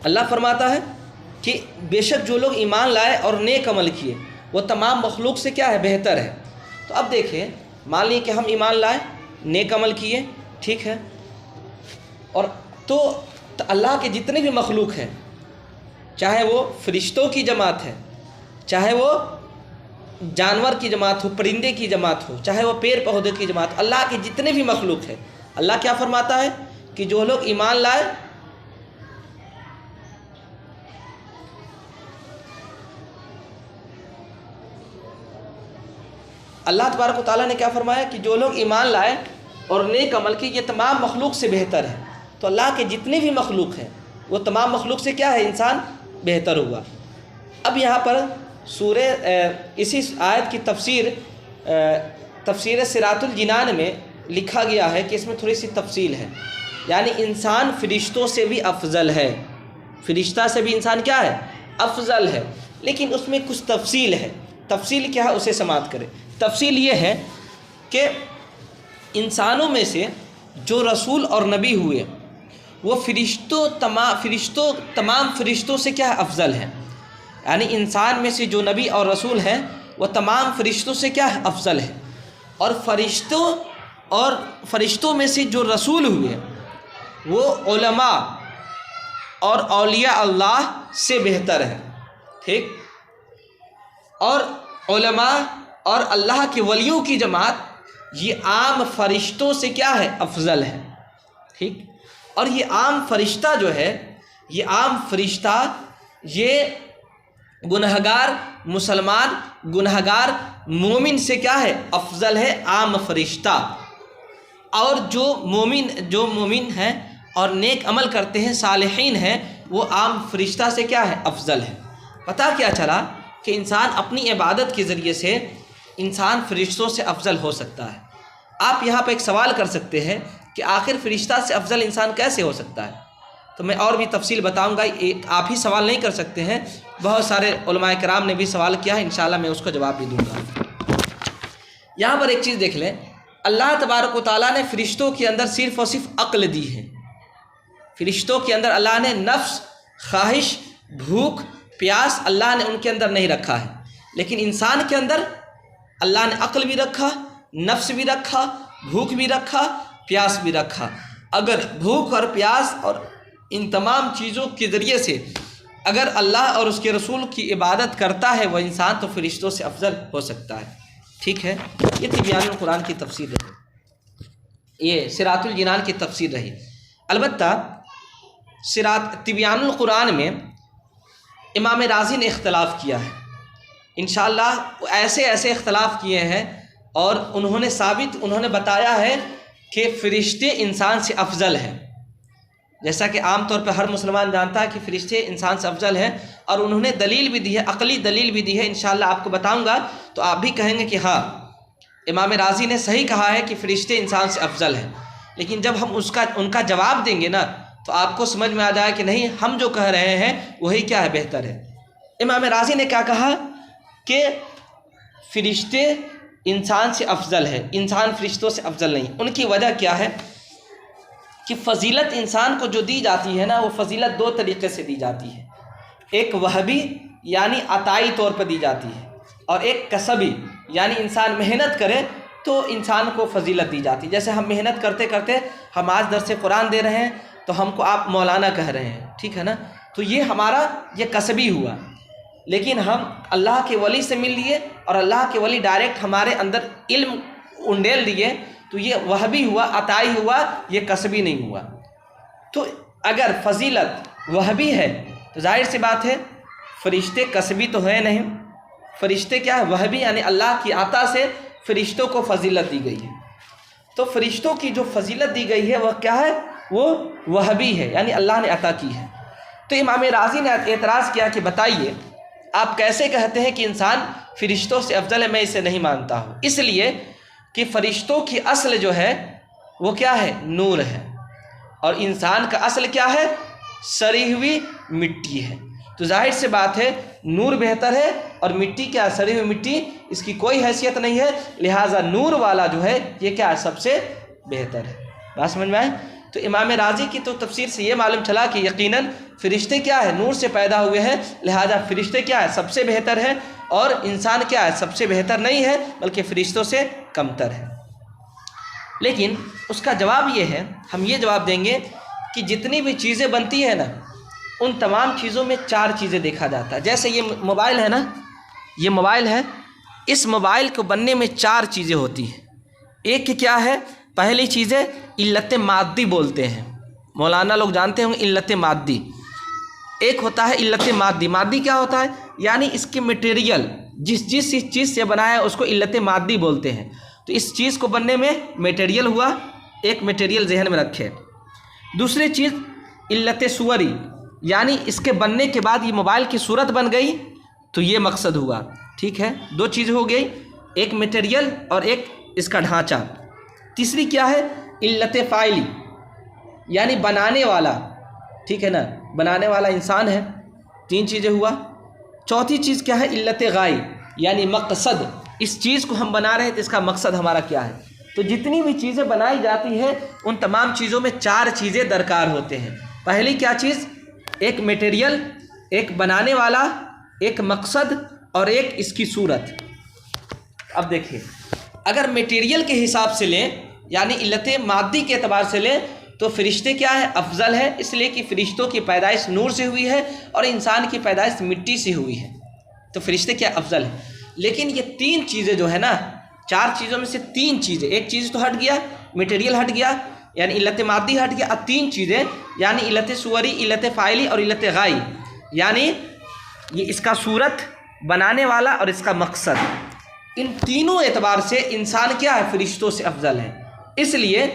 اللہ فرماتا ہے کہ بے شک جو لوگ ایمان لائے اور نیک عمل کیے وہ تمام مخلوق سے کیا ہے؟ بہتر ہے۔ تو اب دیکھیں، مان لیے کہ ہم ایمان لائے، نیک عمل کیے، ٹھیک ہے، اور تو اللہ کے جتنے بھی مخلوق ہیں، چاہے وہ فرشتوں کی جماعت ہے، چاہے وہ جانور کی جماعت ہو، پرندے کی جماعت ہو، چاہے وہ پیڑ پودے کی جماعت، اللہ کے جتنے بھی مخلوق ہیں، اللہ کیا فرماتا ہے کہ جو لوگ ایمان لائے اللہ تبارک و تعالیٰ نے کیا فرمایا کہ جو لوگ ایمان لائے اور نیک عمل کی یہ تمام مخلوق سے بہتر ہے۔ تو اللہ کے جتنے بھی مخلوق ہیں وہ تمام مخلوق سے کیا ہے؟ انسان بہتر ہوا۔ اب یہاں پر اسی آیت کی تفسیر صراط الجنان میں لکھا گیا ہے کہ اس میں تھوڑی سی تفصیل ہے، یعنی انسان فرشتوں سے بھی افضل ہے، فرشتہ سے بھی انسان کیا ہے؟ افضل ہے، لیکن اس میں کچھ تفصیل ہے۔ تفصیل کیا ہے اسے سماعت کرے۔ تفصیل یہ ہے کہ انسانوں میں سے جو رسول اور نبی ہوئے وہ تمام فرشتوں سے کیا ہے؟ افضل ہیں، یعنی انسان میں سے جو نبی اور رسول ہیں وہ تمام فرشتوں سے کیا ہے؟ افضل ہے، اور فرشتوں میں سے جو رسول ہوئے وہ علماء اور اولیاء اللہ سے بہتر ہے، ٹھیک، اور علماء اور اللہ کے ولیوں کی جماعت یہ عام فرشتوں سے کیا ہے؟ افضل ہے، ٹھیک، اور یہ عام فرشتہ جو ہے، یہ عام فرشتہ یہ گنہگار مسلمان، گنہگار مومن سے کیا ہے؟ افضل ہے عام فرشتہ، اور جو مومن ہیں اور نیک عمل کرتے ہیں، صالحین ہیں، وہ عام فرشتہ سے کیا ہے؟ افضل ہے۔ پتہ کیا چلا کہ انسان اپنی عبادت کے ذریعے سے انسان فرشتوں سے افضل ہو سکتا ہے۔ آپ یہاں پہ ایک سوال کر سکتے ہیں کہ آخر فرشتہ سے افضل انسان کیسے ہو سکتا ہے؟ تو میں اور بھی تفصیل بتاؤں گا، آپ ہی سوال نہیں کر سکتے ہیں، بہت سارے علماء کرام نے بھی سوال کیا ہے، انشاءاللہ میں اس کو جواب بھی دوں گا۔ یہاں پر ایک چیز دیکھ لیں، اللہ تبارک و تعالیٰ نے فرشتوں کے اندر صرف اور صرف عقل دی ہے۔ فرشتوں کے اندر اللہ نے نفس، خواہش، بھوک، پیاس اللہ نے ان کے اندر نہیں رکھا ہے، لیکن انسان کے اندر اللہ نے عقل بھی رکھا، نفس بھی رکھا، بھوک بھی رکھا، پیاس بھی رکھا۔ اگر بھوک اور پیاس اور ان تمام چیزوں کے ذریعے سے اگر اللہ اور اس کے رسول کی عبادت کرتا ہے وہ انسان، تو فرشتوں سے افضل ہو سکتا ہے، ٹھیک ہے۔ یہ تبیان القرآن کی تفسیر رہی، یہ صراط الجنان کی تفسیر رہی۔ البتہ تبیان القرآن میں امام رازی نے اختلاف کیا ہے، انشاءاللہ ایسے اختلاف کیے ہیں، اور انہوں نے بتایا ہے کہ فرشتے انسان سے افضل ہیں، جیسا کہ عام طور پہ ہر مسلمان جانتا ہے کہ فرشتے انسان سے افضل ہیں، اور انہوں نے دلیل بھی دی ہے، عقلی دلیل بھی دی ہے، انشاءاللہ آپ کو بتاؤں گا تو آپ بھی کہیں گے کہ ہاں امام رازی نے صحیح کہا ہے کہ فرشتے انسان سے افضل ہیں۔ لیکن جب ہم ان کا جواب دیں گے نا تو آپ کو سمجھ میں آ جائے کہ نہیں، ہم جو کہہ رہے ہیں وہی کیا ہے؟ بہتر ہے۔ امام رازی نے کیا کہا کہ فرشتے انسان سے افضل ہے، انسان فرشتوں سے افضل نہیں۔ ان کی وجہ کیا ہے کہ فضیلت انسان کو جو دی جاتی ہے نا، وہ فضیلت دو طریقے سے دی جاتی ہے، ایک وہبی یعنی عطائی طور پر دی جاتی ہے، اور ایک کسبی یعنی انسان محنت کرے تو انسان کو فضیلت دی جاتی ہے۔ جیسے ہم محنت کرتے کرتے ہم آج درس قرآن دے رہے ہیں تو ہم کو آپ مولانا کہہ رہے ہیں، ٹھیک ہے نا، تو یہ ہمارا کسبی ہوا۔ لیکن ہم اللہ کے ولی سے مل لیے اور اللہ کے ولی ڈائریکٹ ہمارے اندر علم انڈیل دیے، تو یہ وہبی ہوا، عطائی ہوا، یہ کسبی نہیں ہوا۔ تو اگر فضیلت وہبی ہے تو ظاہر سی بات ہے فرشتے کسبی تو ہیں نہیں، فرشتے کیا ہے؟ وہبی، یعنی اللہ کی عطا سے فرشتوں کو فضیلت دی گئی ہے۔ تو فرشتوں کی جو فضیلت دی گئی ہے وہ کیا ہے؟ وہ وہبی ہے، یعنی اللہ نے عطا کی ہے۔ تو امام رازی نے اعتراض کیا کہ بتائیے آپ کیسے کہتے ہیں کہ انسان فرشتوں سے افضل ہے؟ میں اسے نہیں مانتا ہوں، اس لیے کہ فرشتوں کی اصل جو ہے وہ کیا ہے؟ نور ہے، اور انسان کا اصل کیا ہے؟ سڑی ہوئی مٹی ہے۔ تو ظاہر سے بات ہے نور بہتر ہے، اور مٹی کیا؟ سڑی ہوئی مٹی، اس کی کوئی حیثیت نہیں ہے، لہٰذا نور والا جو ہے یہ کیا ہے؟ سب سے بہتر ہے۔ بات سمجھ میں آئے؟ تو امام رازی کی تو تفسیر سے یہ معلوم چلا کہ یقیناً فرشتے کیا ہے؟ نور سے پیدا ہوئے ہیں، لہذا فرشتے کیا ہے؟ سب سے بہتر ہے، اور انسان کیا ہے؟ سب سے بہتر نہیں ہے بلکہ فرشتوں سے کمتر ہے۔ لیکن اس کا جواب یہ ہے، ہم یہ جواب دیں گے کہ جتنی بھی چیزیں بنتی ہیں نا، ان تمام چیزوں میں 4 چیزیں دیکھا جاتا ہے۔ جیسے یہ موبائل ہے نا، یہ موبائل ہے، اس موبائل کو بننے میں 4 چیزیں ہوتی ہیں۔ ایک کی کیا ہے؟ پہلی چیزیں علت مادی بولتے ہیں، مولانا لوگ جانتے ہوں گے علت مادی۔ ایک ہوتا ہے علت مادی، مادی کیا ہوتا ہے؟ یعنی اس کے مٹیریل، جس چیز سے بنا ہے اس کو علت مادی بولتے ہیں۔ تو اس چیز کو بننے میں میٹیریل ہوا، ایک میٹیریل ذہن میں رکھے۔ دوسری چیز علت صوری، یعنی اس کے بننے کے بعد یہ موبائل کی صورت بن گئی تو یہ مقصد ہوا، ٹھیک ہے؟ 2 چیز ہو گئی، ایک میٹیریل اور ایک اس کا ڈھانچہ۔ تیسری کیا ہے؟ علت فاعلی، یعنی بنانے والا، ٹھیک ہے نا؟ بنانے والا انسان ہے، 3 چیزیں ہوا۔ چوتھی چیز کیا ہے؟ علت غائب، یعنی مقصد، اس چیز کو ہم بنا رہے ہیں تو اس کا مقصد ہمارا کیا ہے؟ تو جتنی بھی چیزیں بنائی جاتی ہیں ان تمام چیزوں میں 4 چیزیں درکار ہوتے ہیں۔ پہلی کیا چیز؟ ایک میٹیریل، ایک بنانے والا، ایک مقصد اور ایک اس کی صورت۔ اب دیکھیں، اگر میٹیریل کے حساب سے لیں، یعنی علت مادی کے اعتبار سے لیں، تو فرشتے کیا ہے؟ افضل ہے، اس لیے کہ فرشتوں کی پیدائش نور سے ہوئی ہے اور انسان کی پیدائش مٹی سے ہوئی ہے، تو فرشتے کیا؟ افضل ہے۔ لیکن یہ 3 چیزیں جو ہے نا، 4 چیزوں میں سے 3 چیزیں، ایک چیز تو ہٹ گیا، میٹیریل ہٹ گیا یعنی علت مادی ہٹ گیا، اب 3 چیزیں یعنی علت صوری، علت فاعلی اور علت غائب، یعنی یہ اس کا صورت، بنانے والا اور اس کا مقصد، ان تینوں اعتبار سے انسان کیا ہے؟ فرشتوں سے افضل ہے۔ اس لیے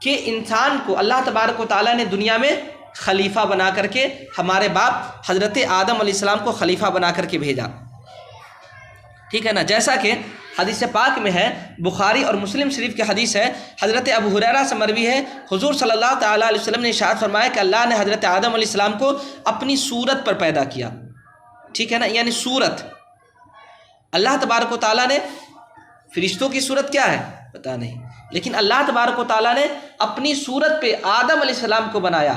کہ انسان کو اللہ تبارک و تعالیٰ نے دنیا میں خلیفہ بنا کر کے، ہمارے باپ حضرت آدم علیہ السلام کو خلیفہ بنا کر کے بھیجا، ٹھیک ہے نا؟ جیسا کہ حدیث پاک میں ہے، بخاری اور مسلم شریف کی حدیث ہے، حضرت ابو ہریرہ سے مروی ہے، حضور صلی اللہ تعالیٰ علیہ وسلم نے ارشاد فرمایا کہ اللہ نے حضرت آدم علیہ السلام کو اپنی صورت پر پیدا کیا، ٹھیک ہے نا؟ یعنی صورت، اللہ تبارک و تعالیٰ نے، فرشتوں کی صورت کیا ہے پتہ نہیں، لیکن اللہ تبارک و تعالیٰ نے اپنی صورت پہ آدم علیہ السلام کو بنایا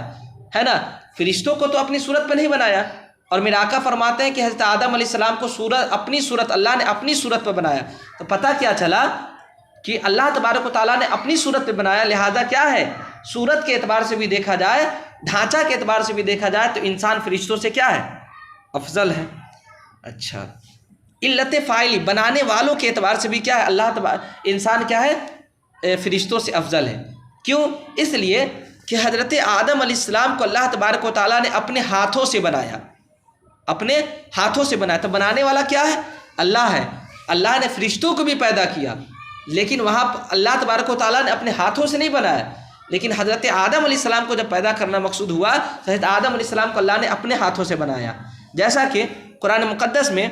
ہے نا؟ فرشتوں کو تو اپنی صورت پہ نہیں بنایا، اور میرے آقا فرماتے ہیں کہ حضرت آدم علیہ السلام کو اپنی صورت، اللہ نے اپنی صورت پہ بنایا۔ تو پتہ کیا چلا کہ اللہ تبارک و تعالیٰ نے اپنی صورت پہ بنایا، لہذا کیا ہے؟ صورت کے اعتبار سے بھی دیکھا جائے، ڈھانچہ کے اعتبار سے بھی دیکھا جائے تو انسان فرشتوں سے کیا ہے؟ افضل ہے۔ اچھا، علت فاعلی، بنانے والوں کے اعتبار سے بھی کیا ہے؟ انسان کیا ہے؟ فرشتوں سے افضل ہے۔ کیوں؟ اس لیے کہ حضرت آدم علیہ السلام کو اللہ تبارک و تعالیٰ نے اپنے ہاتھوں سے بنایا، اپنے ہاتھوں سے بنایا، تو بنانے والا کیا ہے؟ اللہ ہے۔ اللہ نے فرشتوں کو بھی پیدا کیا، لیکن وہاں اللہ تبارک و تعالیٰ نے اپنے ہاتھوں سے نہیں بنایا، لیکن حضرت آدم علیہ السلام کو جب پیدا کرنا مقصود ہوا تو حضرت آدم علیہ السلام کو اللہ نے اپنے ہاتھوں سے بنایا۔ جیسا کہ قرآن مقدس میں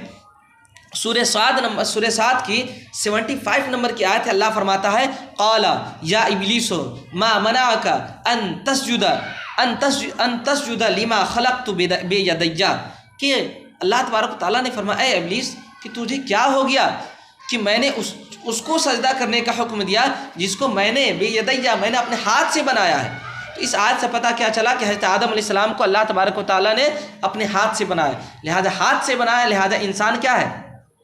سورہ صاد کی 75 نمبر کی آیت ہے، اللہ فرماتا ہے قال یا ابلیس ما منعک ان تسجد لما خلقت بیدی، کہ اللہ تبارک و تعالیٰ نے فرمایا اے ابلیس کہ تجھے کیا ہو گیا کہ میں نے اس کو سجدہ کرنے کا حکم دیا جس کو میں نے بیدی، میں نے اپنے ہاتھ سے بنایا ہے۔ تو اس آیت سے پتہ کیا چلا کہ حضرت آدم علیہ السلام کو اللہ تبارک و تعالیٰ نے اپنے ہاتھ سے بنایا، لہذا ہاتھ سے بنایا، لہذا انسان کیا ہے؟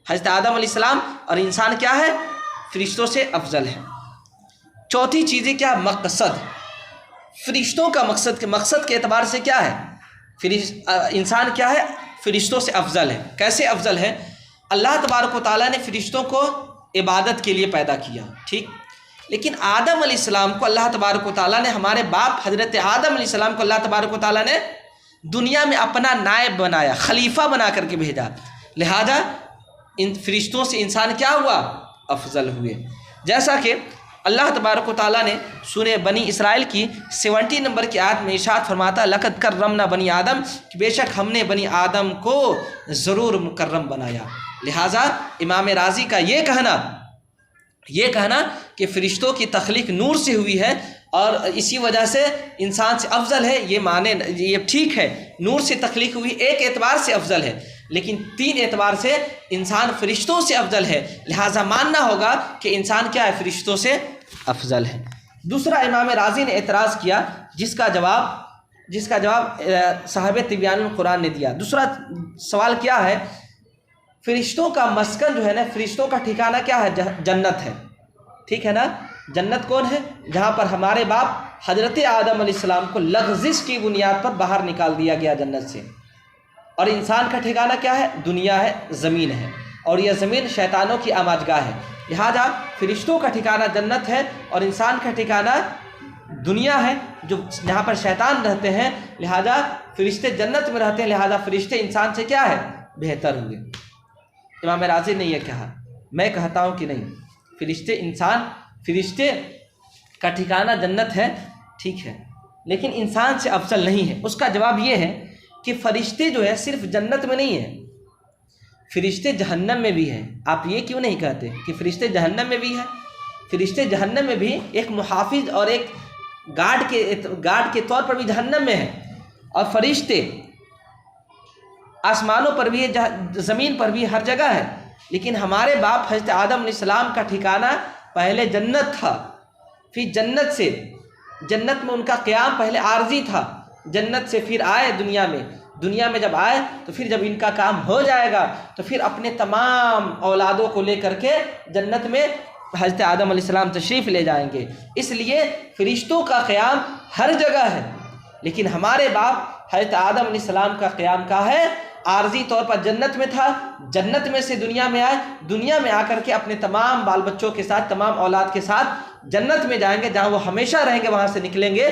حضرت آدم علیہ السلام، اور انسان کیا ہے؟ فرشتوں سے افضل ہے۔ چوتھی چیزیں کیا؟ مقصد، فرشتوں کا مقصد کے اعتبار سے کیا ہے؟ انسان کیا ہے؟ فرشتوں سے افضل ہے۔ کیسے افضل ہے؟ اللہ تبارک و تعالیٰ نے فرشتوں کو عبادت کے لیے پیدا کیا، ٹھیک، لیکن آدم علیہ السلام کو اللہ تبارک و تعالیٰ نے، ہمارے باپ حضرت آدم علیہ السلام کو اللہ تبارک و تعالیٰ نے دنیا میں اپنا نائب بنایا، خلیفہ بنا کر کے بھیجا، لہذا ان فرشتوں سے انسان کیا ہوا؟ افضل ہوئے۔ جیسا کہ اللہ تبارک و تعالیٰ نے سورہ بنی اسرائیل کی 70 نمبر کی آیت میں ارشاد فرماتا لقد کرمنا بنی آدم، کہ بے شک ہم نے بنی آدم کو ضرور مکرم بنایا۔ لہٰذا امام رازی کا یہ کہنا کہ فرشتوں کی تخلیق نور سے ہوئی ہے اور اسی وجہ سے انسان سے افضل ہے، یہ ٹھیک ہے، نور سے تخلیق ہوئی ایک اعتبار سے افضل ہے، لیکن 3 اعتبار سے انسان فرشتوں سے افضل ہے، لہٰذا ماننا ہوگا کہ انسان کیا ہے؟ فرشتوں سے افضل ہے۔ دوسرا امام رازی نے اعتراض کیا، جس کا جواب جس کا جواب صاحب تبیان القرآن نے دیا۔ دوسرا سوال کیا ہے؟ فرشتوں کا مسکن جو ہے نا، فرشتوں کا ٹھکانہ کیا ہے؟ جنت ہے، ٹھیک ہے نا؟ جنت کون ہے؟ جہاں پر ہمارے باپ حضرت آدم علیہ السلام کو لغزش کی بنیاد پر باہر نکال دیا گیا جنت سے۔ اور انسان کا ٹھکانہ کیا ہے؟ دنیا ہے، زمین ہے، اور یہ زمین شیطانوں کی آماجگاہ ہے۔ لہذا فرشتوں کا ٹھکانہ جنت ہے اور انسان کا ٹھکانہ دنیا ہے جو جہاں پر شیطان رہتے ہیں۔ لہذا فرشتے جنت میں رہتے ہیں، لہذا فرشتے انسان سے کیا ہے؟ بہتر ہوئے۔ امام راضی نے یہ کہا، میں کہتا ہوں کہ نہیں، فرشتے کا ٹھکانہ جنت ہے، ٹھیک ہے، لیکن انسان سے افضل نہیں ہے۔ اس کا جواب یہ ہے کہ فرشتے جو ہے صرف جنت میں نہیں ہیں، فرشتے جہنم میں بھی ہیں۔ آپ یہ کیوں نہیں کہتے کہ فرشتے جہنم میں بھی ہیں؟ فرشتے جہنم میں بھی ایک محافظ اور ایک گارڈ کے طور پر بھی جہنم میں ہیں، اور فرشتے آسمانوں پر بھی، زمین پر بھی، ہر جگہ ہے۔ لیکن ہمارے باپ حضرت آدم علیہ السلام کا ٹھکانہ پہلے جنت تھا، پھر جنت میں ان کا قیام پہلے عارضی تھا، جنت سے پھر آئے دنیا میں جب آئے تو پھر جب ان کا کام ہو جائے گا تو پھر اپنے تمام اولادوں کو لے کر کے جنت میں حضرت آدم علیہ السلام تشریف لے جائیں گے۔ اس لیے فرشتوں کا قیام ہر جگہ ہے، لیکن ہمارے باپ حضرت آدم علیہ السلام کا قیام کہاں ہے؟ عارضی طور پر جنت میں تھا، جنت میں سے دنیا میں آئے، دنیا میں آ کر کے اپنے تمام بال بچوں کے ساتھ، تمام اولاد کے ساتھ جنت میں جائیں گے، جہاں وہ ہمیشہ رہیں گے، وہاں سے نکلیں گے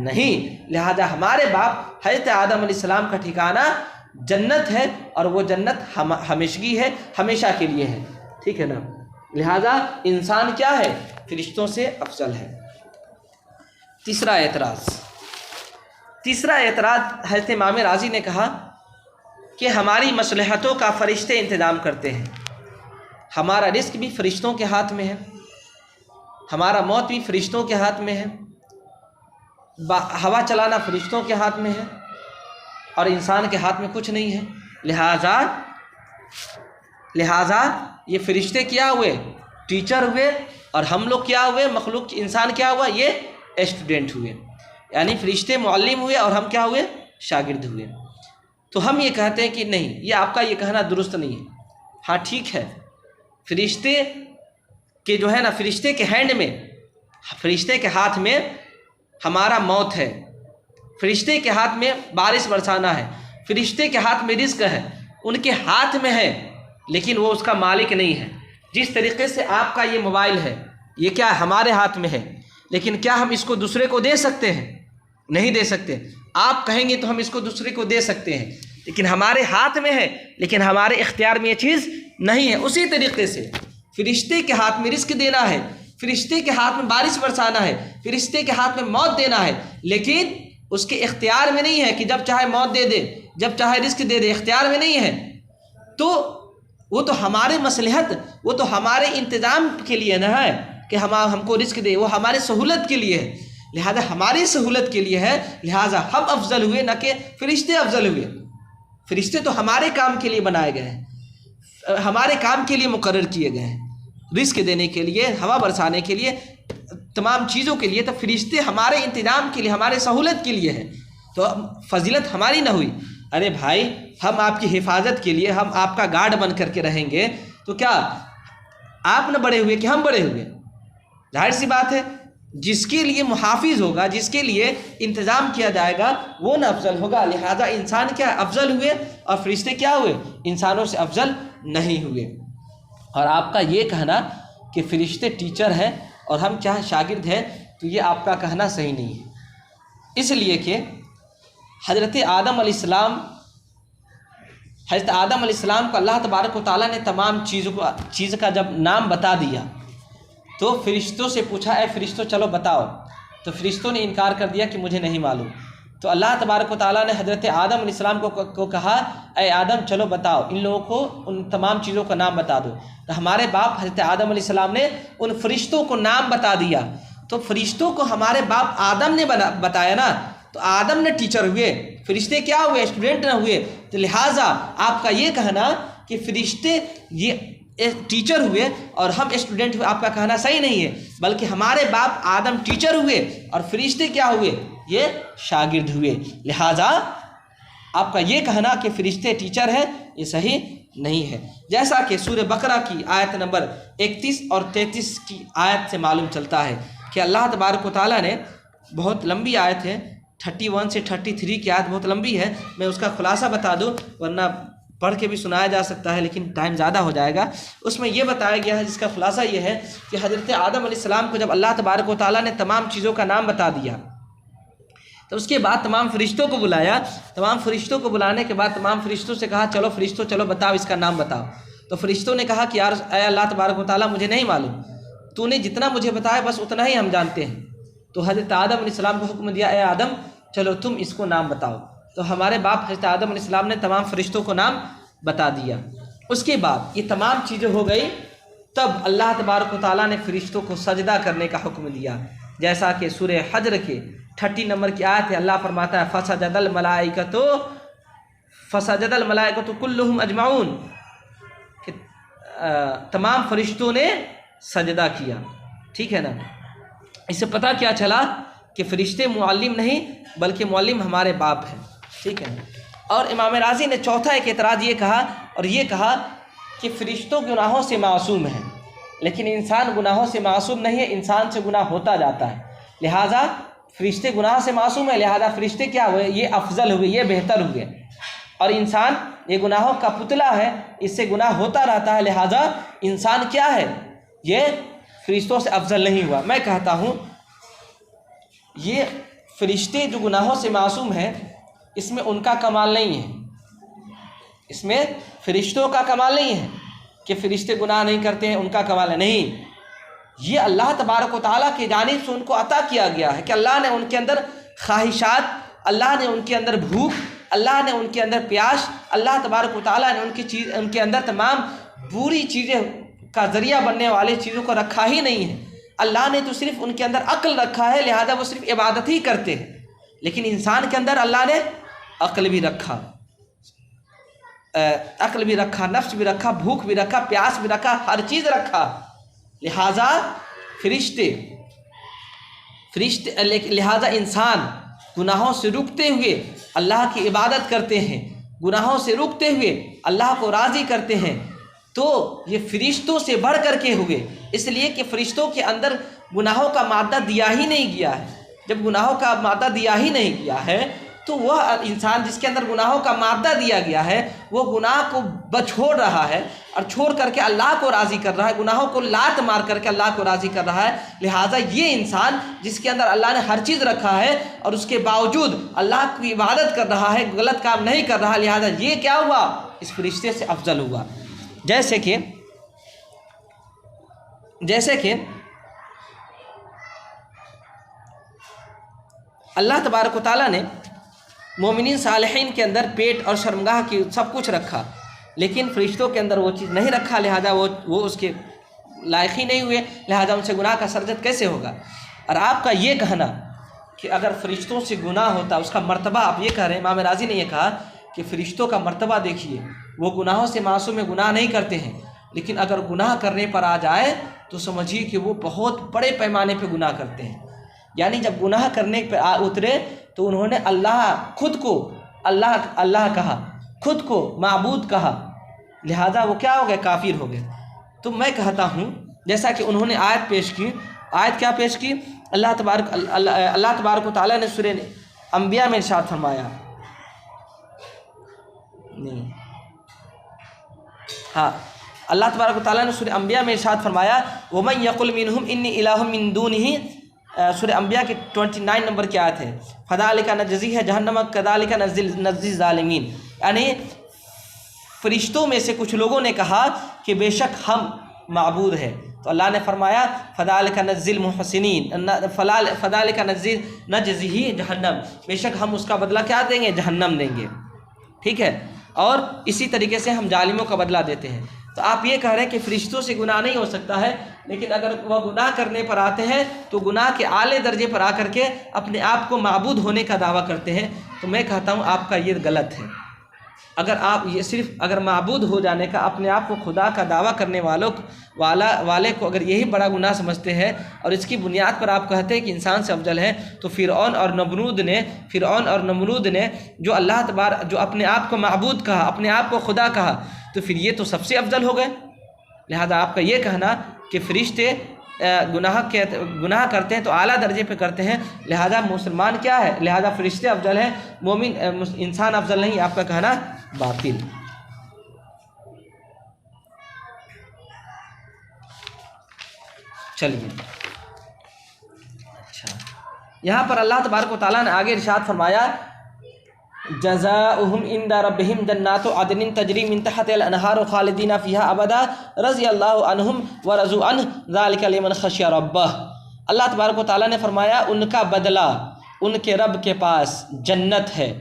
نہیں۔ لہذا ہمارے باپ حضرت آدم علیہ السلام کا ٹھکانہ جنت ہے، اور وہ جنت ہمیشگی ہے، ہمیشہ کے لیے ہے، ٹھیک ہے نا؟ لہذا انسان کیا ہے؟ فرشتوں سے افضل ہے۔ تیسرا اعتراض حضرت امام راضی نے کہا کہ ہماری مصلحتوں کا فرشتے انتظام کرتے ہیں، ہمارا رزق بھی فرشتوں کے ہاتھ میں ہے، ہمارا موت بھی فرشتوں کے ہاتھ میں ہے، ہوا چلانا فرشتوں کے ہاتھ میں ہے، اور انسان کے ہاتھ میں کچھ نہیں ہے۔ لہٰذا یہ فرشتے کیا ہوئے؟ ٹیچر ہوئے، اور ہم لوگ کیا ہوئے؟ مخلوق انسان کیا ہوا؟ یہ اسٹوڈنٹ ہوئے، یعنی فرشتے معلم ہوئے اور ہم کیا ہوئے؟ شاگرد ہوئے۔ تو ہم یہ کہتے ہیں کہ نہیں، یہ آپ کا یہ کہنا درست نہیں ہے۔ ہاں ٹھیک ہے، فرشتے کے جو ہے نا، فرشتے کے ہینڈ میں، فرشتے کے ہاتھ میں ہمارا موت ہے، فرشتے کے ہاتھ میں بارش برسانا ہے، فرشتے کے ہاتھ میں رزق ہے، ان کے ہاتھ میں ہے، لیکن وہ اس کا مالک نہیں ہے۔ جس طریقے سے آپ کا یہ موبائل ہے، یہ کیا ہمارے ہاتھ میں ہے، لیکن کیا ہم اس کو دوسرے کو دے سکتے ہیں؟ نہیں دے سکتے۔ آپ کہیں گے تو ہم اس کو دوسرے کو دے سکتے ہیں، لیکن ہمارے ہاتھ میں ہے، لیکن ہمارے اختیار میں یہ چیز نہیں ہے۔ اسی طریقے سے فرشتے کے ہاتھ میں رزق دینا ہے، فرشتے کے ہاتھ میں بارش برسانا ہے، فرشتے کے ہاتھ میں موت دینا ہے، لیکن اس کے اختیار میں نہیں ہے کہ جب چاہے موت دے دے، جب چاہے رزق دے دے، اختیار میں نہیں ہے۔ تو وہ تو ہمارے مصلحت، وہ تو ہمارے انتظام کے لیے نہ ہے کہ ہم کو رزق دے، وہ ہمارے سہولت کے لیے ہے، لہذا ہماری سہولت کے لیے ہے، لہذا ہم افضل ہوئے، نہ کہ فرشتے افضل ہوئے۔ فرشتے تو ہمارے کام کے لیے بنائے گئے ہیں، ہمارے کام کے لیے مقرر کیے گئے ہیں، رزق دینے کے لیے، ہوا برسانے کے لیے، تمام چیزوں کے لیے۔ تو فرشتے ہمارے انتظام کے لیے، ہمارے سہولت کے لیے ہیں، تو فضیلت ہماری نہ ہوئی۔ ارے بھائی، ہم آپ کی حفاظت کے لیے، ہم آپ کا گارڈ بن کر کے رہیں گے، تو کیا آپ نہ بڑے ہوئے کہ ہم بڑے ہوئے؟ ظاہر سی بات ہے، جس کے لیے محافظ ہوگا، جس کے لیے انتظام کیا جائے گا، وہ نہ افضل ہوگا۔ لہذا انسان کیا افضل ہوئے، اور فرشتے کیا ہوئے؟ انسانوں سے افضل نہیں ہوئے۔ اور آپ کا یہ کہنا کہ فرشتے ٹیچر ہیں اور ہم کیا شاگرد ہیں، تو یہ آپ کا کہنا صحیح نہیں ہے، اس لیے کہ حضرت آدم علیہ السلام کو اللہ تبارک و تعالیٰ نے تمام چیز کا جب نام بتا دیا تو فرشتوں سے پوچھا، اے فرشتوں چلو بتاؤ، تو فرشتوں نے انکار کر دیا کہ مجھے نہیں معلوم۔ تو اللہ تبارک و تعالیٰ نے حضرت آدم علیہ السلام کو کہا، اے آدم چلو بتاؤ، ان لوگوں کو ان تمام چیزوں کا نام بتا دو۔ تو ہمارے باپ حضرت آدم علیہ السلام نے ان فرشتوں کو نام بتا دیا، تو فرشتوں کو ہمارے باپ آدم نے بتایا نا، تو آدم نے ٹیچر ہوئے، فرشتے کیا ہوئے؟ اسٹوڈنٹ نہ ہوئے۔ تو لہٰذا آپ کا یہ کہنا کہ فرشتے یہ ٹیچر ہوئے اور ہم اسٹوڈنٹ ہوئے، آپ کا کہنا صحیح نہیں ہے، بلکہ ہمارے باپ آدم ٹیچر ہوئے اور فرشتے کیا ہوئے؟ یہ شاگرد ہوئے۔ لہٰذا آپ کا یہ کہنا کہ فرشتے ٹیچر ہیں یہ صحیح نہیں ہے، جیسا کہ سورہ بقرہ کی آیت نمبر 31 اور 33 کی آیت سے معلوم چلتا ہے کہ اللہ تبارک و تعالیٰ نے، بہت لمبی آیت ہے، 31 سے 33 کی آیت بہت لمبی ہے، میں اس کا خلاصہ بتا دوں ورنہ پڑھ کے بھی سنایا جا سکتا ہے لیکن ٹائم زیادہ ہو جائے گا۔ اس میں یہ بتایا گیا ہے، جس کا خلاصہ یہ ہے کہ حضرت آدم علیہ السلام کو جب اللہ تبارک و تعالیٰ نے تمام چیزوں کا نام بتا دیا تو اس کے بعد تمام فرشتوں کو بلایا، تمام فرشتوں کو بلانے کے بعد تمام فرشتوں سے کہا چلو فرشتوں چلو بتاؤ اس کا نام بتاؤ۔ تو فرشتوں نے کہا کہ یار اے اللہ تبارک و تعالیٰ مجھے نہیں معلوم، تو نے جتنا مجھے بتایا بس اتنا ہی ہم جانتے ہیں۔ تو حضرت آدم علیہ السلام کو حکم دیا اے آدم چلو تم اس کو نام بتاؤ۔ تو ہمارے باپ حضرت آدم علیہ السلام نے تمام فرشتوں کو نام بتا دیا۔ اس کے بعد یہ تمام چیزیں ہو گئی، تب اللہ تبارک و تعالیٰ نے فرشتوں کو سجدہ کرنے کا حکم دیا، جیسا کہ سورہ حجر کے 30 نمبر کی آیت ہے، اللہ فرماتا ہے فسجد الملائکۃ کلہم اجمعون، کہ تمام فرشتوں نے سجدہ کیا۔ ٹھیک ہے نا، اس سے پتہ کیا چلا کہ فرشتے معلم نہیں بلکہ معلم ہمارے باپ ہیں۔ ٹھیک ہے نا، اور امام راضی نے چوتھا ایک اعتراض یہ کہا، اور یہ کہا کہ فرشتوں گناہوں سے معصوم ہیں لیکن انسان گناہوں سے معصوم نہیں ہے، انسان سے گناہ ہوتا جاتا ہے، لہٰذا فرشتے گناہ سے معصوم ہیں، لہٰذا فرشتے کیا ہوئے، یہ افضل ہوئے، یہ بہتر ہوئے، اور انسان یہ گناہوں کا پتلا ہے، اس سے گناہ ہوتا رہتا ہے، لہٰذا انسان کیا ہے، یہ فرشتوں سے افضل نہیں ہوا۔ میں کہتا ہوں یہ فرشتے جو گناہوں سے معصوم ہیں اس میں ان کا کمال نہیں ہے، اس میں فرشتوں کا کمال نہیں ہے کہ فرشتے گناہ نہیں کرتے ہیں، ان کا کمال ہے، نہیں، یہ اللہ تبارک و تعالیٰ کی جانب سے ان کو عطا کیا گیا ہے کہ اللہ نے ان کے اندر خواہشات، اللہ نے ان کے اندر بھوک، اللہ نے ان کے اندر پیاس، اللہ تبارک و تعالیٰ نے ان کے اندر تمام بری چیزیں کا ذریعہ بننے والی چیزوں کو رکھا ہی نہیں ہے۔ اللہ نے تو صرف ان کے اندر عقل رکھا ہے، لہذا وہ صرف عبادت ہی کرتے ہیں، لیکن انسان کے اندر اللہ نے عقل بھی رکھا، نفس بھی رکھا، بھوک بھی رکھا، پیاس بھی رکھا، ہر چیز رکھا، لہذا لہذا انسان گناہوں سے رکتے ہوئے اللہ کی عبادت کرتے ہیں، گناہوں سے رکتے ہوئے اللہ کو راضی کرتے ہیں، تو یہ فرشتوں سے بڑھ کر کے ہوئے، اس لیے کہ فرشتوں کے اندر گناہوں کا مادہ دیا ہی نہیں گیا ہے۔ جب گناہوں کا مادہ دیا ہی نہیں گیا ہے تو وہ انسان جس کے اندر گناہوں کا مادہ دیا گیا ہے وہ گناہ کو بچھوڑ رہا ہے اور چھوڑ کر کے اللہ کو راضی کر رہا ہے، گناہوں کو لات مار کر کے اللہ کو راضی کر رہا ہے، لہٰذا یہ انسان جس کے اندر اللہ نے ہر چیز رکھا ہے اور اس کے باوجود اللہ کی عبادت کر رہا ہے، غلط کام نہیں کر رہا، لہٰذا یہ کیا ہوا، اس فرشتے سے افضل ہوا۔ جیسے کہ اللہ تبارک و تعالیٰ نے مومنین صالحین کے اندر پیٹ اور شرمگاہ کی سب کچھ رکھا، لیکن فرشتوں کے اندر وہ چیز نہیں رکھا، لہذا وہ اس کے لائق ہی نہیں ہوئے، لہذا ان سے گناہ کا سرزد کیسے ہوگا۔ اور آپ کا یہ کہنا کہ اگر فرشتوں سے گناہ ہوتا اس کا مرتبہ، آپ یہ کہہ رہے ہیں، امام راضی نے یہ کہا کہ فرشتوں کا مرتبہ دیکھیے، وہ گناہوں سے معصوم گناہ نہیں کرتے ہیں، لیکن اگر گناہ کرنے پر آ جائے تو سمجھیے کہ وہ بہت بڑے پیمانے پہ گناہ کرتے ہیں، یعنی جب گناہ کرنے پہ اترے تو انہوں نے خود کو اللہ کہا، خود کو معبود کہا، لہذا وہ کیا ہو گئے، کافر ہو گئے۔ تو میں کہتا ہوں جیسا کہ انہوں نے آیت پیش کی، آیت کیا پیش کی، اللہ تبارک و تعالیٰ نے سورہ انبیاء میں ارشاد فرمایا، اللہ تبارک و تعالیٰ نے سورہ انبیاء میں ارشاد فرمایا وَمَن يَقُلْ مِنْهُمْ إِنِّي إِلَٰهٌ مِّن دُونِهِ، سورہ انبیاء کی 29 نمبر کی آیت ہے، فَذَلِكَ نَجْزِيهِ جَهَنَّمَ كَذَلِكَ نَجْزِي الظَّالِمِينَ، یعنی فرشتوں میں سے کچھ لوگوں نے کہا کہ بے شک ہم معبود ہیں، تو اللہ نے فرمایا فَذَلِكَ نَجْزِي الْمُحْسِنِينَ، فَذَلِكَ نَجْزِيهِ جَهَنَّمَ، بے شک ہم اس کا بدلہ کیا دیں گے، جہنم دیں گے۔ ٹھیک ہے، اور اسی طریقے سے ہم ظالموں کا بدلہ دیتے ہیں۔ تو آپ یہ کہہ رہے ہیں کہ فرشتوں سے گناہ نہیں ہو سکتا ہے، لیکن اگر وہ گناہ کرنے پر آتے ہیں تو گناہ کے اعلیٰ درجے پر آ کر کے اپنے آپ کو معبود ہونے کا دعویٰ کرتے ہیں، تو میں کہتا ہوں آپ کا یہ غلط ہے، اگر آپ یہ صرف اگر معبود ہو جانے کا، اپنے آپ کو خدا کا دعویٰ کرنے والے کو اگر یہی بڑا گناہ سمجھتے ہیں اور اس کی بنیاد پر آپ کہتے ہیں کہ انسان سے افضل ہے، تو فرعون اور نمرود نے جو جو اپنے آپ کو معبود کہا، اپنے آپ کو خدا کہا، تو پھر یہ تو سب سے افضل ہو گئے۔ لہذا آپ کا یہ کہنا کہ فرشتے گناہ کرتے ہیں تو اعلیٰ درجے پہ کرتے ہیں، لہذا مسلمان کیا ہے، لہذا فرشتے افضل ہیں، مومن انسان افضل نہیں، آپ کا کہنا باطل۔ چلیے اچھا، یہاں پر اللہ تبارک و تعالیٰ نے آگے ارشاد فرمایا جزاؤہم عند ربہم جنات عدن تجری من تحتہا الانہار خالدین فیہا ابدا رضی اللہ عنہم ورضوا عنہ ذلک لمن خشی ربہ۔ اللہ تبارک و تعالیٰ نے فرمایا ان کا بدلہ ان کے رب کے پاس جنت ہے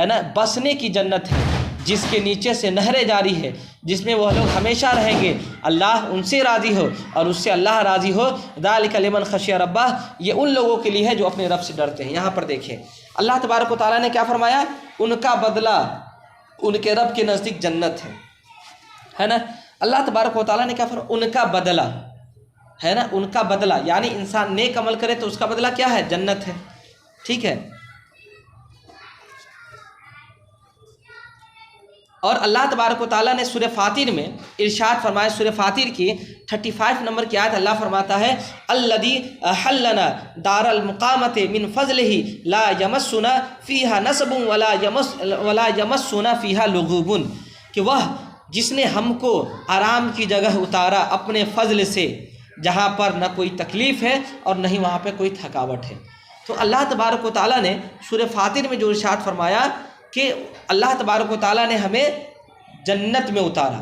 نا، بسنے کی جنت ہے جس کے نیچے سے نہریں جاری ہے، جس میں وہ لوگ ہمیشہ رہیں گے، اللہ ان سے راضی ہو اور اس سے اللہ راضی ہو۔ ذالک لمن خشی ربہ، یہ ان لوگوں کے لیے ہے جو اپنے رب سے ڈرتے ہیں۔ یہاں پر دیکھیں اللہ تبارک و تعالیٰ نے کیا فرمایا، ان کا بدلہ ان کے رب کے نزدیک جنت ہے نا۔ اللہ تبارک و تعالیٰ نے کیا فرمایا، ان کا بدلہ ہے نا، ان کا بدلہ یعنی انسان نیک عمل کرے تو اس کا بدلہ کیا ہے، جنت ہے، ٹھیک ہے۔ اور اللہ تبارک و تعالیٰ نے سورہ فاطر میں ارشاد فرمایا، سورہ فاطر کی 35 نمبر کی آیت اللہ فرماتا ہے الذی احلنا دار المقامۃ من فضلہ لا یمسنا فیہا نصب ولا یمسنا فیہا لغوب، کہ وہ جس نے ہم کو آرام کی جگہ اتارا اپنے فضل سے، جہاں پر نہ کوئی تکلیف ہے اور نہ ہی وہاں پہ کوئی تھکاوٹ ہے۔ تو اللہ تبارک و تعالیٰ نے سورہ فاطر میں جو ارشاد فرمایا کہ اللہ تبارک و تعالیٰ نے ہمیں جنت میں اتارا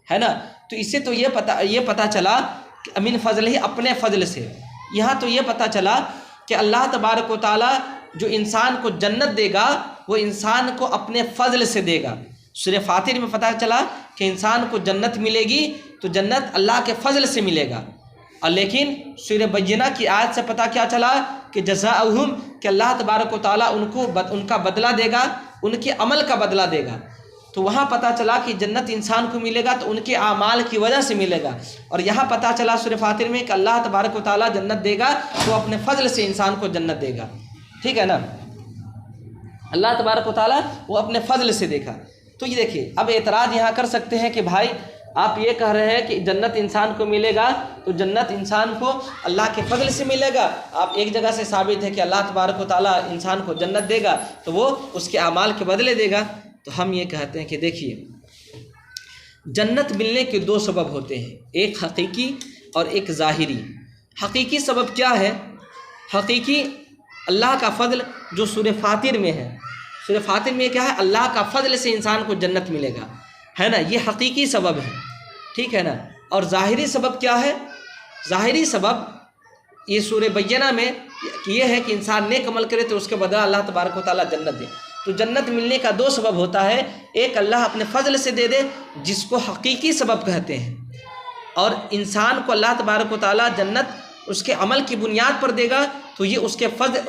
ہے نا، تو اس سے تو یہ پتہ چلا کہ من فضل ہی، اپنے فضل سے۔ یہاں تو یہ پتہ چلا کہ اللہ تبارک و تعالیٰ جو انسان کو جنت دے گا وہ انسان کو اپنے فضل سے دے گا۔ سورہ فاطر میں پتہ چلا کہ انسان کو جنت ملے گی تو جنت اللہ کے فضل سے ملے گا، اور لیکن سورہ بینہ کی آیت سے پتہ کیا چلا کہ جزاؤہم، کہ اللہ تبارک و تعالیٰ ان کا بدلہ دے گا، ان کے عمل کا بدلہ دے گا۔ تو وہاں پتہ چلا کہ جنت انسان کو ملے گا تو ان کے اعمال کی وجہ سے ملے گا، اور یہاں پتہ چلا سورہ فاطر میں کہ اللہ تبارک و تعالیٰ جنت دے گا تو اپنے فضل سے انسان کو جنت دے گا، ٹھیک ہے نا۔ اللہ تبارک و تعالیٰ وہ اپنے فضل سے دیکھا۔ تو یہ دیکھیے، اب اعتراض یہاں کر سکتے ہیں کہ بھائی آپ یہ کہہ رہے ہیں کہ جنت انسان کو ملے گا تو جنت انسان کو اللہ کے فضل سے ملے گا، آپ ایک جگہ سے ثابت ہے کہ اللہ تبارک و تعالیٰ انسان کو جنت دے گا تو وہ اس کے اعمال کے بدلے دے گا۔ تو ہم یہ کہتے ہیں کہ دیکھیے، جنت ملنے کے دو سبب ہوتے ہیں، ایک حقیقی اور ایک ظاہری۔ حقیقی سبب کیا ہے؟ حقیقی اللہ کا فضل جو سورہ فاطر میں ہے، سورہ فاطر میں کیا ہے، اللہ کا فضل سے انسان کو جنت ملے گا، ہے نا، یہ حقیقی سبب ہے، ٹھیک ہے نا۔ اور ظاہری سبب کیا ہے؟ ظاہری سبب یہ سورہ بینہ میں یہ ہے کہ انسان نیک عمل کرے تو اس کے بدلہ اللہ تبارک و تعالیٰ جنت دے۔ تو جنت ملنے کا دو سبب ہوتا ہے، ایک اللہ اپنے فضل سے دے دے جس کو حقیقی سبب کہتے ہیں، اور انسان کو اللہ تبارک و تعالیٰ جنت اس کے عمل کی بنیاد پر دے گا تو یہ اس کے فضل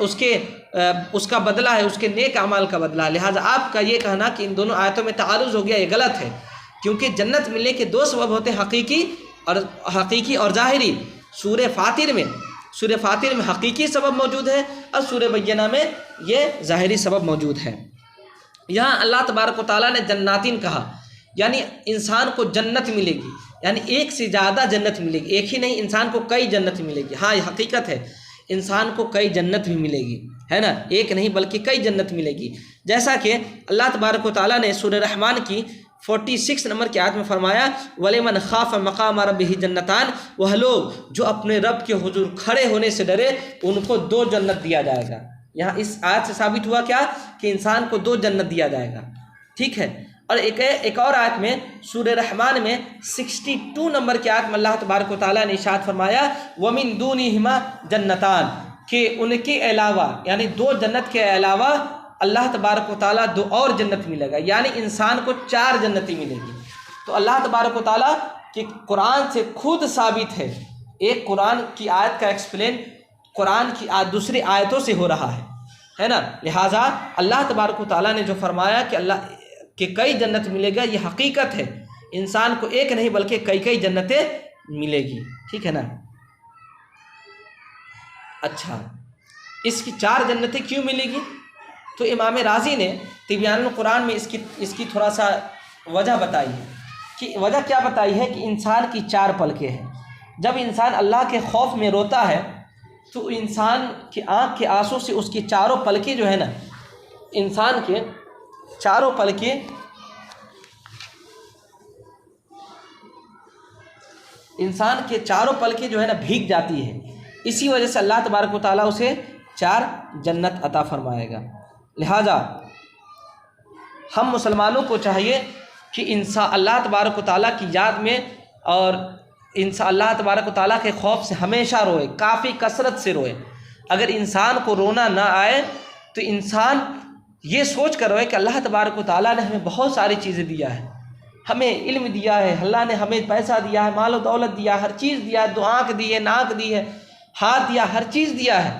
اس کا بدلہ ہے، اس کے نیک اعمال کا بدلہ ہے۔ لہٰذا آپ کا یہ کہنا کہ ان دونوں آیتوں میں تعارض ہو گیا، یہ غلط ہے، کیونکہ جنت ملنے کے دو سبب ہوتے ہیں، حقیقی اور ظاہری۔ سورہ فاطر میں حقیقی سبب موجود ہے اور سورہ بینہ میں یہ ظاہری سبب موجود ہے۔ یہاں اللہ تبارک و تعالیٰ نے جناتین کہا، یعنی انسان کو جنت ملے گی، یعنی ایک سے زیادہ جنت ملے گی، ایک ہی نہیں، انسان کو کئی جنت ملے گی۔ ہاں یہ حقیقت ہے، انسان کو کئی جنت بھی ملے گی، ہے نا، ایک نہیں بلکہ کئی جنت ملے گی۔ جیسا کہ اللہ تبارک و تعالیٰ نے سورہ رحمان کی 46 نمبر کی آیت میں فرمایا وَلِمَنْ خَافَ مَقَامَ رَبِّهِ جَنَّتَانِ، وہ لوگ جو اپنے رب کے حضور کھڑے ہونے سے ڈرے ان کو 2 جنت دیا جائے گا۔ یہاں اس آیت سے ثابت ہوا کیا کہ انسان کو 2 جنت دیا جائے گا، ٹھیک ہے۔ اور ایک اور آیت میں سورہ رحمان میں 62 نمبر کی آیت میں اللہ تبارک و تعالیٰ نے ارشاد فرمایا وَمِن دُونِهِمَا جَنَّتَانِ، کہ ان کے علاوہ یعنی 2 جنت کے علاوہ اللہ تبارک و تعالیٰ 2 اور جنت ملے گا، یعنی انسان کو 4 جنتی ملے گی۔ تو اللہ تبارک و تعالیٰ کہ قرآن سے خود ثابت ہے، ایک قرآن کی آیت کا ایکسپلین قرآن کی دوسری آیتوں سے ہو رہا ہے نا۔ لہٰذا اللہ تبارک و تعالیٰ نے جو فرمایا کہ کہ کئی جنت ملے گا، یہ حقیقت ہے، انسان کو ایک نہیں بلکہ کئی کئی جنتیں ملے گی، ٹھیک ہے نا۔ اچھا، اس کی 4 جنتیں کیوں ملے گی؟ تو امام رازی نے تبیان القرآن میں اس کی تھوڑا سا وجہ بتائی ہے، کہ وجہ کیا بتائی ہے کہ انسان کی 4 پلکیں ہیں۔ جب انسان اللہ کے خوف میں روتا ہے تو انسان کی آنکھ کے آنسو سے اس کی 4 پلکیں جو ہے نا، انسان کے 4 پلکیں جو ہے نا بھیگ جاتی ہے، اسی وجہ سے اللہ تبارک و تعالیٰ اسے 4 جنت عطا فرمائے گا۔ لہذا ہم مسلمانوں کو چاہیے کہ اللہ تبارک و تعالیٰ کی یاد میں اور اللہ تبارک و تعالیٰ کے خوف سے ہمیشہ روئے، کافی کثرت سے روئے۔ اگر انسان کو رونا نہ آئے تو انسان یہ سوچ کر روئے کہ اللہ تبارک و تعالیٰ نے ہمیں بہت ساری چیزیں دیا ہے، ہمیں علم دیا ہے، اللہ نے ہمیں پیسہ دیا ہے، مال و دولت دیا ہے، ہر چیز دیا ہے، 2 آنکھ دی ہے، ناک دی ہے، ہاتھ دیا، ہر چیز دیا ہے۔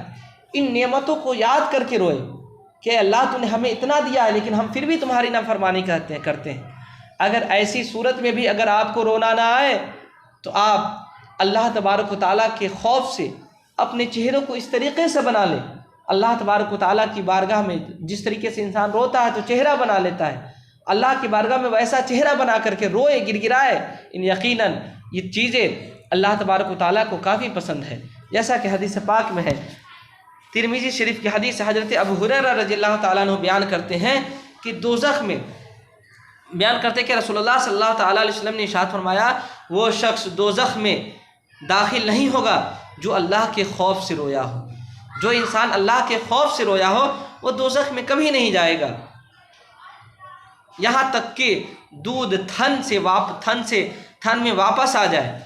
ان نعمتوں کو یاد کر کے روئے کہ اللہ تو نے ہمیں اتنا دیا ہے لیکن ہم پھر بھی تمہاری نافرمانی کرتے ہیں۔ اگر ایسی صورت میں بھی اگر آپ کو رونا نہ آئے تو آپ اللہ تبارک و تعالیٰ کے خوف سے اپنے چہروں کو اس طریقے سے بنا لیں۔ اللہ تبارک و تعالیٰ کی بارگاہ میں جس طریقے سے انسان روتا ہے تو چہرہ بنا لیتا ہے، اللہ کی بارگاہ میں ویسا چہرہ بنا کر کے روئے، گڑ گڑائے۔ یقیناً یہ چیزیں اللہ تبارک و تعالیٰ کو کافی پسند ہے، جیسا کہ حدیث پاک میں ہے۔ ترمذی شریف کی حدیث حضرت ابو ہریرہ رضی اللہ تعالیٰ عنہ بیان کرتے ہیں کہ دوزخ میں کہ رسول اللہ صلی اللہ تعالیٰ علیہ وسلم نے ارشاد فرمایا، وہ شخص دوزخ میں داخل نہیں ہوگا جو اللہ کے خوف سے رویا ہو۔ جو انسان اللہ کے خوف سے رویا ہو وہ دوزخ میں کبھی نہیں جائے گا، یہاں تک کہ دودھ تھن میں واپس آ جائے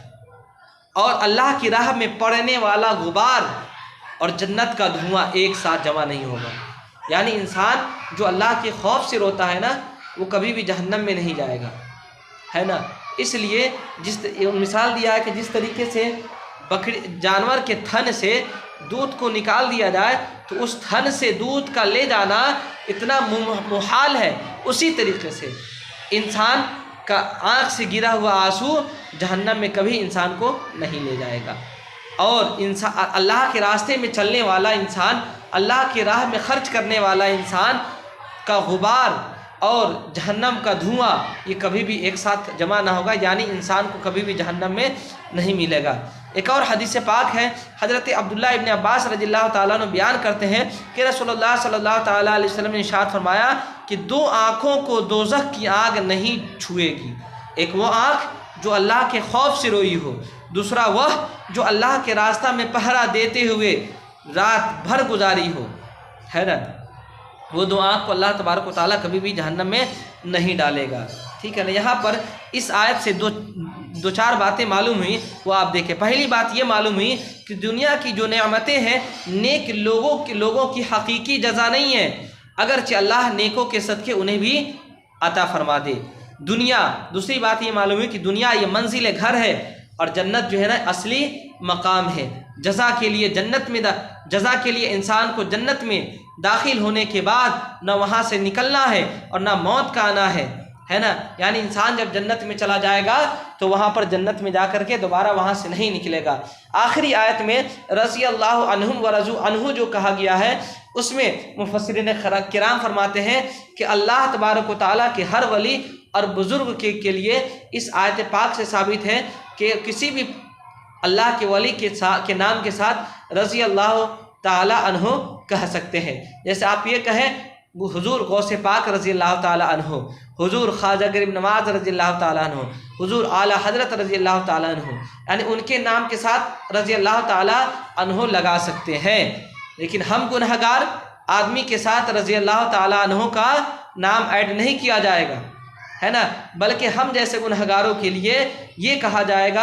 اور اللہ کی راہ میں پڑنے والا غبار اور جنت کا دھواں ایک ساتھ جمع نہیں ہوگا۔ یعنی انسان جو اللہ کے خوف سے روتا ہے نا وہ کبھی بھی جہنم میں نہیں جائے گا، ہے نا۔ اس لیے مثال دیا ہے کہ جس طریقے سے جانور کے تھن سے دودھ کو نکال دیا جائے تو اس تھن سے دودھ کا لے جانا اتنا محال ہے، اسی طریقے سے انسان کا آنکھ سے گرا ہوا آنسو جہنم میں کبھی انسان کو نہیں لے جائے گا۔ اور اللہ کے راستے میں چلنے والا انسان، اللہ کی راہ میں خرچ کرنے والا انسان کا غبار اور جہنم کا دھواں یہ کبھی بھی ایک ساتھ جمع نہ ہوگا، یعنی انسان کو کبھی بھی جہنم میں نہیں ملے گا۔ ایک اور حدیث پاک ہے، حضرت عبداللہ ابن عباس رضی اللہ تعالیٰ عنہ بیان کرتے ہیں کہ رسول اللہ صلی اللہ تعالیٰ علیہ وسلم نے ارشاد فرمایا کہ 2 آنکھوں کو دوزخ کی آگ نہیں چھوئے گی، ایک وہ آنکھ جو اللہ کے خوف سے روئی ہو، دوسرا وہ جو اللہ کے راستہ میں پہرا دیتے ہوئے رات بھر گزاری ہو، ہے نا۔ وہ 2 آنکھ کو اللہ تبارک و تعالیٰ کبھی بھی جہنم میں نہیں ڈالے گا، ٹھیک ہے نا۔ یہاں پر اس آیت سے دو چار باتیں معلوم ہوئی، وہ آپ دیکھیں۔ پہلی بات یہ معلوم ہوئی کہ دنیا کی جو نعمتیں ہیں نیک لوگوں کی حقیقی جزا نہیں ہے، اگرچہ اللہ نیکوں کے صدقے انہیں بھی عطا فرما دے۔ دوسری بات یہ معلوم ہوئی کہ دنیا یہ منزل گھر ہے اور جنت جو ہے نا اصلی مقام ہے۔ جزا کے لیے انسان کو جنت میں داخل ہونے کے بعد نہ وہاں سے نکلنا ہے اور نہ موت کا آنا ہے نا۔ یعنی انسان جب جنت میں چلا جائے گا تو وہاں پر جنت میں جا کر کے دوبارہ وہاں سے نہیں نکلے گا۔ آخری آیت میں رضی اللہ عنہم ورضوا عنہ جو کہا گیا ہے اس میں مفسرین کرام فرماتے ہیں کہ اللہ تبارک و تعالیٰ کے ہر ولی اور بزرگ کے لیے اس آیت پاک سے ثابت ہے کہ کسی بھی اللہ کے ولی کے نام کے ساتھ رضی اللہ تعالیٰ عنہ کہہ سکتے ہیں۔ جیسے آپ یہ کہیں حضور غوث پاک رضی اللہ تعالیٰ عنہ، حضور خواجہ غریب نواز رضی اللہ تعالیٰ عنہ، حضور اعلیٰ حضرت رضی اللہ تعالیٰ عنہ، یعنی ان کے نام کے ساتھ رضی اللہ تعالیٰ عنہ لگا سکتے ہیں۔ لیکن ہم گنہگار آدمی کے ساتھ رضی اللہ تعالیٰ عنہ کا نام ایڈ نہیں کیا جائے گا، ہے نا، بلکہ ہم جیسے گنہگاروں کے لیے یہ کہا جائے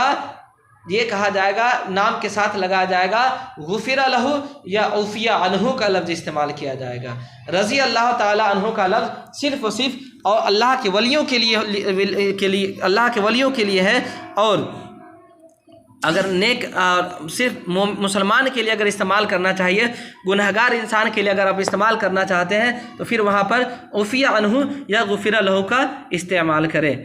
گا نام کے ساتھ لگایا جائے گا غفر لہ یا عفی عنہ کا لفظ استعمال کیا جائے گا۔ رضی اللہ تعالیٰ عنہ کا لفظ صرف و صرف اور اللہ کے ولیوں کے لیے ہے، اور اگر نیک صرف مسلمان کے لیے اگر استعمال کرنا چاہیے، گنہگار انسان کے لیے اگر آپ استعمال کرنا چاہتے ہیں تو پھر وہاں پر عفی عنہ یا غفر لہ کا استعمال کریں۔